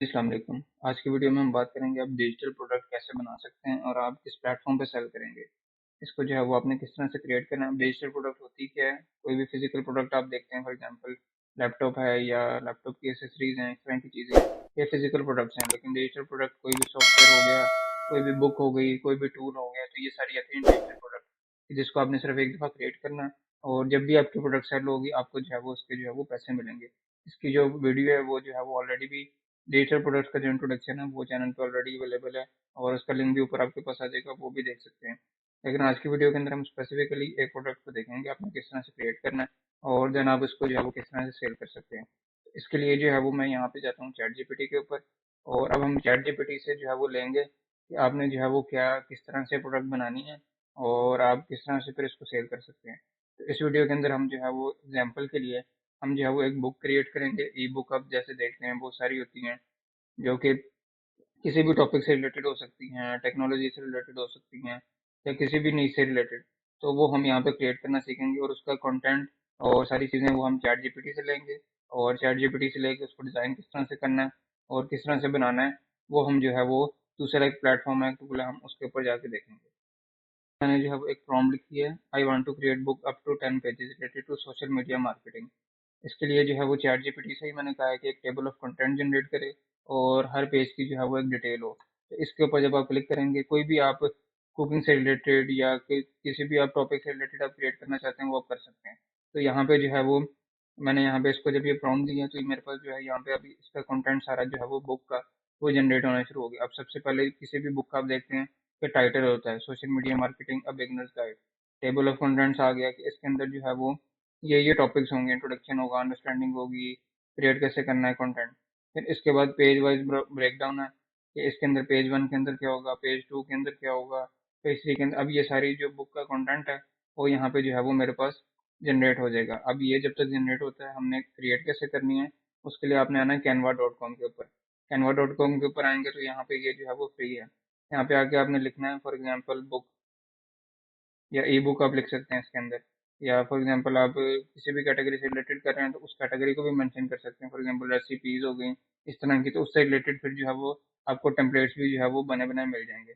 अस्सलाम वालेकुम। आज की वीडियो में हम बात करेंगे आप डिजिटल प्रोडक्ट कैसे बना सकते हैं और आप किस प्लेटफॉर्म पे सेल करेंगे। इसको जो है वो आपने किस तरह से क्रिएट करना है। डिजिटल प्रोडक्ट होती क्या है? कोई भी फिजिकल प्रोडक्ट आप देखते हैं, फॉर एग्जांपल लैपटॉप है या लैपटॉप की एसेसरीज हैं, इस तरह की चीज़ें हैं, ये फिजिकल प्रोडक्ट्स हैं। लेकिन डिजिटल प्रोडक्ट कोई भी सॉफ्टवेयर हो गया, कोई भी बुक हो गई, कोई भी टूल हो गया, तो ये सारी आती हैं डिजिटल प्रोडक्ट, जिसको आपने सिर्फ एक दफ़ा क्रिएट करना है और जब भी आपकी प्रोडक्ट सेल होगी आपको जो है वो उसके जो है वो पैसे मिलेंगे। इसकी जो वीडियो है वो जो है वो ऑलरेडी भी डिजिटल प्रोडक्ट्स का जो इंट्रोडक्शन है वो चैनल पे ऑलरेडी अवेलेबल है और उसका लिंक भी ऊपर आपके पास आ जाएगा, वो भी देख सकते हैं। लेकिन आज की वीडियो के अंदर हम स्पेसिफिकली एक प्रोडक्ट को देखेंगे आपने किस तरह से क्रिएट करना है और देन आप उसको जो है वो किस तरह से सेल कर सकते हैं। तो इसके लिए जो है वो मैं यहाँ पे जाता हूँ चैट जीपीटी के ऊपर और अब हम चैट जीपीटी से जो है वो लेंगे कि आपने जो है वो क्या किस तरह से प्रोडक्ट बनानी है और आप किस तरह से फिर इसको सेल कर सकते हैं। तो इस वीडियो के अंदर हम जो है वो एग्जाम्पल के लिए हम जो है वो एक बुक क्रिएट करेंगे। ई बुक आप जैसे देखते हैं बहुत सारी होती हैं जो कि किसी भी टॉपिक से रिलेटेड हो सकती हैं, टेक्नोलॉजी से रिलेटेड हो सकती हैं या किसी भी नीड से रिलेटेड। तो वो हम यहाँ पे क्रिएट करना सीखेंगे और उसका कंटेंट और सारी चीज़ें वो हम चैट जीपीटी से लेंगे और चैट जीपीटी से लेके उसको डिज़ाइन किस तरह से करना है और किस तरह से बनाना है वो हम जो है वो दूसरा एक प्लेटफॉर्म है तो हम उसके ऊपर जाके देखेंगे। मैंने जो है वो एक प्रॉम्प्ट लिखी है, I want to create book up to 10 pages related to social media marketing. इसके लिए जो है वो चैट जीपीटी से ही मैंने कहा है कि एक टेबल ऑफ कंटेंट जनरेट करे और हर पेज की जो है वो एक डिटेल हो। तो इसके ऊपर जब आप क्लिक करेंगे कोई भी आप कुकिंग से रिलेटेड या किसी भी आप टॉपिक से रिलेटेड आप क्रिएट करना चाहते हैं वो आप कर सकते हैं। तो यहाँ पे जो है वो मैंने यहाँ पे इसको जब ये प्रॉम्प्ट दिया तो ये मेरे पास जो है यहाँ पे अभी इसका कंटेंट सारा जो है वो बुक का वो जनरेट होना शुरू हो गया। अब सबसे पहले किसी भी बुक का आप देखते हैं कि टाइटल होता है social media marketing a beginners guide. Table of contents आ गया कि इसके अंदर जो है वो ये टॉपिक्स होंगे, इंट्रोडक्शन होगा, अंडरस्टैंडिंग होगी, क्रिएट कैसे करना है कंटेंट। फिर इसके बाद पेज वाइज ब्रेक डाउन है कि इसके अंदर पेज वन के अंदर क्या होगा, पेज टू के अंदर क्या होगा, पेज थ्री के अंदर। अब ये सारी जो बुक का कंटेंट है वो यहाँ पे जो है वो मेरे पास जनरेट हो जाएगा। अब ये जब तक जनरेट होता है हमने क्रिएट कैसे करनी है उसके लिए आपने आना है canva.com के ऊपर। canva.com के ऊपर आएंगे तो यहाँ पे ये जो है वो फ्री है। यहाँ पे आके आपने लिखना है फॉर एग्जाम्पल बुक या ई बुक आप लिख सकते हैं इसके अंदर, या फॉर एग्जांपल आप किसी भी कैटेगरी से रिलेटेड कर रहे हैं तो उस कैटेगरी को भी मेंशन कर सकते हैं। फॉर एग्जांपल रेसिपीज हो गई इस तरह की, तो उससे रिलेटेड फिर जो है वो आपको टेम्पलेट्स भी जो है वो बने बनाए मिल जाएंगे।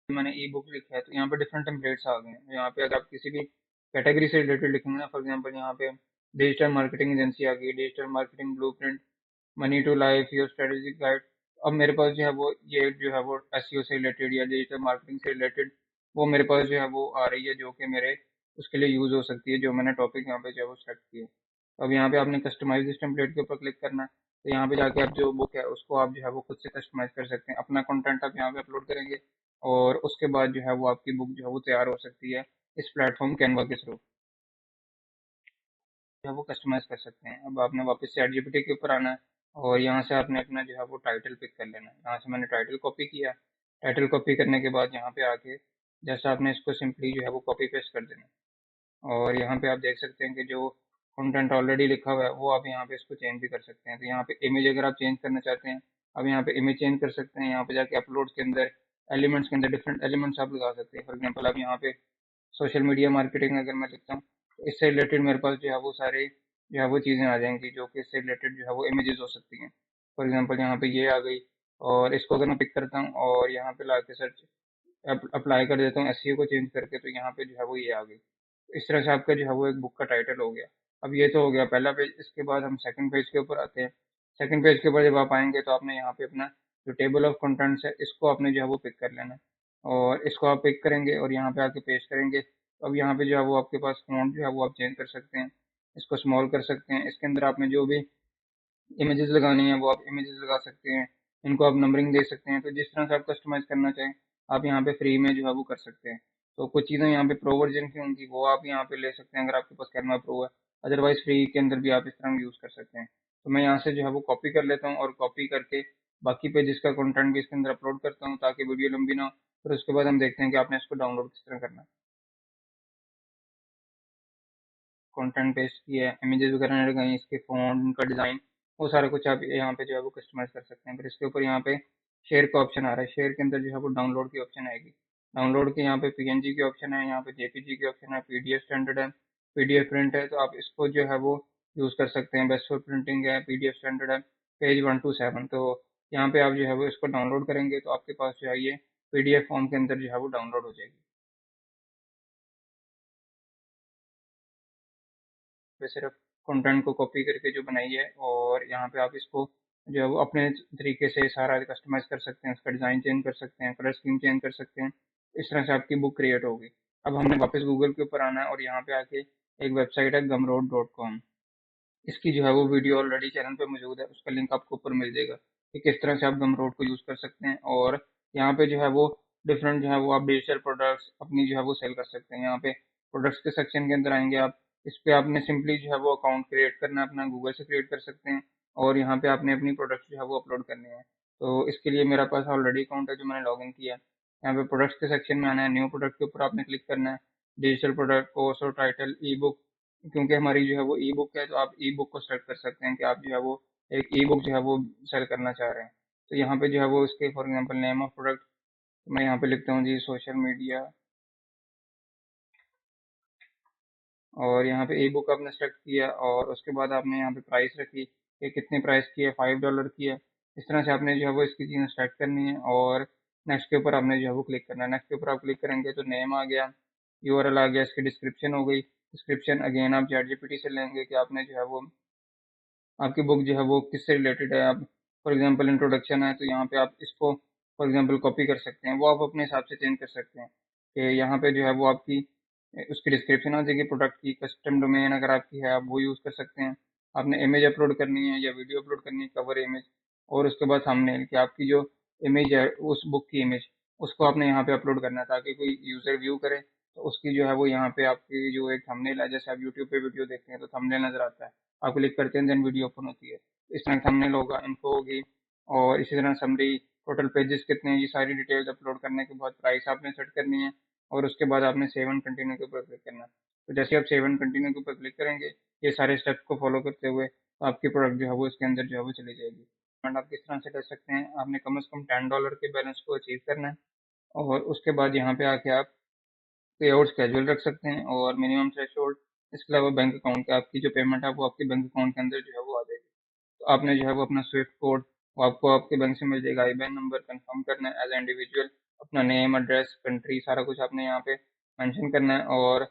मैंने ई बुक लिखा है तो यहाँ पे डिफरेंट टेम्पलेट्स आ गए हैं। यहाँ पे अगर आप किसी भी कैटेगरी से रिलेटेड लिखेंगे ना, फॉर एग्जांपल यहाँ पे डिजिटल मार्केटिंग एजेंसी आ गई, digital marketing blueprint, money to life, your strategic guide. अब मेरे पास जो है वो ये जो है वो एसईओ से रिलेटेड या डिजिटल मार्केटिंग से रिलेटेड वो मेरे पास जो है वो आ रही है जो कि मेरे उसके लिए यूज़ हो सकती है, जो मैंने टॉपिक यहाँ पे जो है वो सेलेक्ट किया। अब यहाँ पे आपने कस्टमाइज दिस टेम्पलेट के ऊपर क्लिक करना है तो यहाँ पे जाके आप जो बुक है उसको आप जो है वो खुद से कस्टमाइज कर सकते हैं। अपना कंटेंट आप यहाँ पे अपलोड करेंगे और उसके बाद जो है वो आपकी बुक जो है वो तैयार हो सकती है इस प्लेटफॉर्म कैनवा के थ्रू, जो है वो कस्टमाइज कर सकते हैं। अब आपने वापस चैट जीपीटी के ऊपर आना है और यहाँ से आपने अपना जो है वो टाइटल पिक कर लेना है। यहाँ से मैंने टाइटल कॉपी किया। टाइटल कॉपी करने के बाद यहाँ पे आके जैसा आपने इसको सिंपली जो है वो कॉपी पेस्ट कर देना है और यहाँ पे आप देख सकते हैं कि जो कंटेंट ऑलरेडी लिखा हुआ है वो आप यहाँ पे इसको चेंज भी कर सकते हैं। तो यहाँ पे इमेज अगर आप चेंज करना चाहते हैं, अब यहाँ पे इमेज चेंज कर सकते हैं। यहाँ पे जाके अपलोड के अंदर एलिमेंट्स के अंदर डिफरेंट एलिमेंट्स आप लगा सकते हैं। फॉर एग्जाम्पल आप यहाँ पे सोशल मीडिया मार्केटिंग अगर मैं लिखता हूँ तो इससे रिलेटेड मेरे पास जो है वो सारे जो है वो चीज़ें आ जाएंगी जो कि इससे रिलेटेड जो है वो इमेजेस हो सकती हैं। फॉर एग्जांपल यहाँ पे ये आ गई और इसको अगर मैं पिक करता हूँ और यहाँ पे ला के सर्च अप्लाई कर देता हूँ एसईओ को चेंज करके तो यहाँ पे जो है वो ये आ गई। इस तरह से आपका जो है वो एक बुक का टाइटल हो गया। अब ये तो हो गया पहला पेज। इसके बाद हम सेकंड पेज के ऊपर आते हैं। सेकंड पेज के ऊपर जब आप आएंगे तो आपने यहाँ पे अपना जो टेबल ऑफ कंटेंट्स है इसको आपने जो है वो पिक कर लेना है और इसको आप पिक करेंगे और यहाँ पे आके पेस्ट करेंगे। तो अब यहाँ पे जो है वो आपके पास फ़ॉन्ट जो है वो आप चेंज कर सकते हैं, इसको स्मॉल कर सकते हैं। इसके अंदर आपने जो भी इमेजेस लगानी है वो आप इमेजेस लगा सकते हैं, इनको आप नंबरिंग दे सकते हैं। तो जिस तरह से आप कस्टमाइज़ करना चाहें आप यहाँ पे फ्री में जो है वो कर सकते हैं। तो कुछ चीज़ें यहाँ पे प्रो वर्जन की होंगी वो आप यहाँ पे ले सकते हैं अगर आपके पास कैनवा प्रो है, अदरवाइज़ फ्री के अंदर भी आप इस तरह यूज़ कर सकते हैं। तो मैं यहाँ से जो है वो कॉपी कर लेता हूँ और कॉपी करके बाकी पेजेस का कंटेंट भी इसके अंदर अपलोड करता हूँ ताकि वीडियो लंबी ना हो। फिर उसके बाद हम देखते हैं कि आपने इसको डाउनलोड किस तरह करना है। कंटेंट पेस्ट किया है, इमेजेस वगैरह लगाई, इसके फ़ॉन्ट, उनका डिज़ाइन, वो सारा कुछ आप यहाँ पे जो है वो कस्टमाइज़ कर सकते हैं। फिर इसके ऊपर यहाँ पे शेयर का ऑप्शन आ रहा है। शेयर के अंदर जो है वो डाउनलोड की ऑप्शन आएगी। डाउनलोड के यहाँ पे पीएनजी की ऑप्शन है, यहाँ पे जेपीजी की ऑप्शन है, पीडीएफ स्टैंडर्ड है, PDF प्रिंट है तो आप इसको जो है वो यूज़ कर सकते हैं। बेस्ट फॉर प्रिंटिंग है, PDF स्टैंडर्ड है, पेज 1 to 7। तो यहाँ पे आप जो है वो इसको डाउनलोड करेंगे तो आपके पास जो है ये PDF फॉर्म के अंदर जो है वो डाउनलोड हो जाएगी। पे सिर्फ कंटेंट को कॉपी करके जो बनाई है, और यहाँ पे आप इसको जो है वो अपने तरीके से सारा कस्टमाइज कर सकते हैं, उसका डिज़ाइन चेंज कर सकते हैं, कलर स्कीम चेंज कर सकते हैं। इस तरह से आपकी बुक क्रिएट होगी। अब हमने वापस गूगल के ऊपर आना है और यहाँ पे आके एक वेबसाइट है gumroad.com। इसकी जो है वो वीडियो ऑलरेडी चैनल पे मौजूद है, उसका लिंक आपको ऊपर मिल जाएगा कि किस तरह से आप गमरोड को यूज़ कर सकते हैं। और यहाँ पे जो है वो डिफरेंट जो है वो आप डिजिटल प्रोडक्ट्स अपनी जो है वो सेल कर सकते हैं। यहाँ पे प्रोडक्ट्स के सेक्शन के अंदर आएंगे आप, इस पे आपने सिंपली जो है वो अकाउंट क्रिएट करना है अपना, गूगल से क्रिएट कर सकते हैं और यहाँ पे आपने अपनी प्रोडक्ट्स जो है वो अपलोड करने हैं। तो इसके लिए मेरा पास ऑलरेडी अकाउंट है जो मैंने लॉग इन किया है। यहाँ पे प्रोडक्ट्स के सेक्शन में आना है, न्यू प्रोडक्ट के ऊपर आपने क्लिक करना है, डिजिटल प्रोडक्ट, कोर्स और टाइटल, ई बुक। क्योंकि हमारी जो है वो ई बुक है तो आप ई बुक को सेलेक्ट कर सकते हैं कि आप जो है वो एक ई बुक जो है वो सेल करना चाह रहे हैं। तो यहाँ पे जो है वो इसके for example name of product मैं यहाँ पे लिखता हूँ जी सोशल मीडिया, और यहाँ पे ई बुक आपने सेलेक्ट किया और उसके बाद आपने यहाँ पे प्राइस रखी कि कितने प्राइस की है, $5 की है। इस तरह से आपने जो है वो इसकी चीज़ें सेलेक्ट करनी है और नेक्स्ट के ऊपर आपने जो है वो क्लिक करना है। नेक्स्ट के ऊपर आप क्लिक करेंगे तो नेम आ गया, यूआरएल आ गया, इसकी डिस्क्रिप्शन हो गई। डिस्क्रिप्शन अगेन आप चैट जीपीटी से लेंगे कि आपने जो है वो आपकी बुक जो है वो किससे रिलेटेड है। आप फॉर एग्जांपल इंट्रोडक्शन है तो यहाँ पे आप इसको फॉर एग्जांपल कॉपी कर सकते हैं, वो आप अपने हिसाब से चेंज कर सकते हैं कि यहाँ पे जो है वो आपकी उसकी डिस्क्रिप्शन आ जाएगी प्रोडक्ट की। कस्टम डोमेन अगर आपकी है आप वो यूज़ कर सकते हैं। आपने इमेज अपलोड करनी है या वीडियो अपलोड करनी है, कवर इमेज, और उसके बाद थंबनेल कि आपकी जो इमेज है उस बुक की इमेज उसको आपने यहाँ पे अपलोड करना है ताकि कोई यूज़र व्यू करे तो उसकी जो है वो यहाँ पे आपकी जो एक थंबनेल है, जैसे आप यूट्यूब पे वीडियो देखते हैं तो थंबनेल नजर आता है, आप क्लिक करते हैं देन वीडियो ओपन होती है। इस तरह थंबनेल होगा, इन्फो होगी, और इसी तरह समरी, टोटल पेजेस कितने हैं, ये सारी डिटेल्स अपलोड करने के बाद प्राइस आपने सेट करनी है और उसके बाद आपने सेव एंड कंटिन्यू के ऊपर क्लिक करना है। तो जैसे आप सेव एंड कंटिन्यू के ऊपर क्लिक करेंगे ये सारे स्टेप्स को फॉलो करते हुए तो आपकी प्रोडक्ट जो है वो इसके अंदर जो है वो चली जाएगी। एंड आप किस तरह से कर सकते हैं, आपने कम से कम $10 के बैलेंस को अचीव करना है और उसके बाद यहाँ पे आके आप पे आउट स्केड्यूल रख सकते हैं और मिनिमम थ्रेशोल्ड। इसके अलावा बैंक अकाउंट का आपकी जो पेमेंट है वो आपके बैंक अकाउंट के अंदर जो है वो आ जाएगी। तो आपने जो है वो अपना स्विफ्ट कोड वो आपको आपके बैंक से मिल जाएगा, आईबैन नंबर कंफर्म करना है एज इंडिविजुअल, अपना नेम, एड्रेस, कंट्री, सारा कुछ आपने यहाँ पे मेंशन करना है। और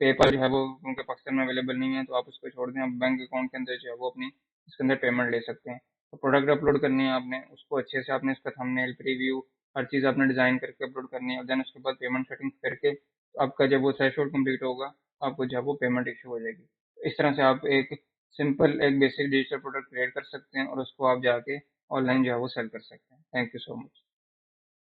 पेपर जो है वो उनके पाकिस्तान में अवेलेबल नहीं है तो आप उसको छोड़ दें, आप बैंक अकाउंट के अंदर जो है वो अपनी इसके अंदर पेमेंट ले सकते हैं। तो प्रोडक्ट अपलोड करनी है आपने, उसको अच्छे से आपने इसका थंबनेल, प्रीव्यू, हर चीज़ आपने डिज़ाइन करके अपलोड करनी है और देन उसके बाद पेमेंट सेटिंग्स करके तो आपका जब वो थ्रेशोल्ड कंप्लीट होगा आपको जो है वो पेमेंट इशू हो जाएगी। तो इस तरह से आप एक सिंपल एक बेसिक डिजिटल प्रोडक्ट क्रिएट कर सकते हैं और उसको आप जाके ऑनलाइन जो है वो सेल कर सकते हैं। Thank you so much.